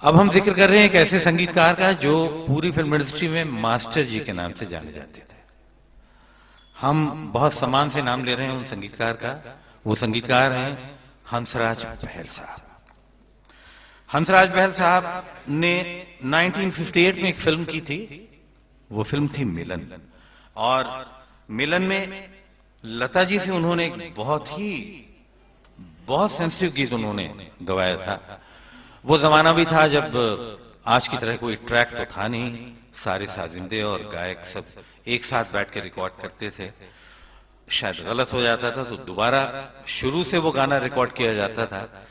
अब हम जिक्र कर रहे हैं एक ऐसे संगीतकार का जो पूरी फिल्म इंडस्ट्री में मास्टर जी के नाम से जाने जाते थे। हम बहुत सम्मान से नाम ले रहे हैं उन संगीतकार का। वो संगीतकार हैं हंसराज बहल साहब। हंसराज बहल साहब ने 1958 में एक फिल्म की थी। वो फिल्म थी मिलन। और मिलन में लता जी से उन्होंने एक बहुत सेंसिटिव गीत उन्होंने गवाया था। वो जमाना भी था जब आज की तरह कोई ट्रैक तो था नहीं। सारे साजिंदे और गायक सब एक साथ बैठ के रिकॉर्ड करते थे। शायद गलत हो जाता था तो दोबारा शुरू से वो गाना रिकॉर्ड किया जाता था।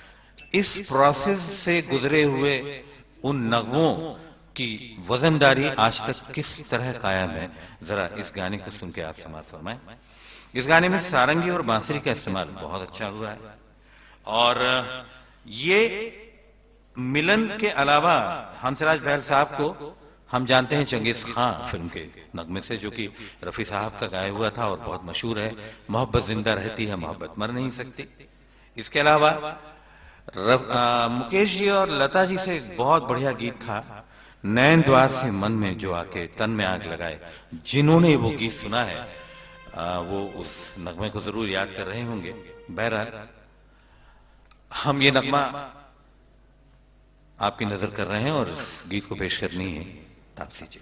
इस प्रोसेस से गुजरे हुए उन नगमों की वजनदारी आज तक किस तरह कायम है, जरा इस गाने को सुन के आप समाप्त फरमाएं। इस गाने में सारंगी और बांसुरी का इस्तेमाल बहुत अच्छा हुआ है। और ये मिलन के अलावा हंसराज बहल साहब को हम जानते हैं चंगेज खां फिल्म के नगमे से, जो कि रफी साहब का गाया हुआ था और बहुत मशहूर है। मोहब्बत जिंदा रहती है, मोहब्बत मर नहीं सकती। इसके अलावा मुकेश जी और लता जी से एक बहुत बढ़िया गीत था, नैन द्वार से मन में जो आके तन में आग लगाए। जिन्होंने वो गीत सुना है वो उस नगमे को जरूर याद कर रहे होंगे। बहरहाल हम ये नगमा आपकी नजर कर रहे हैं और इस गीत को पेश करनी है तापसी जी।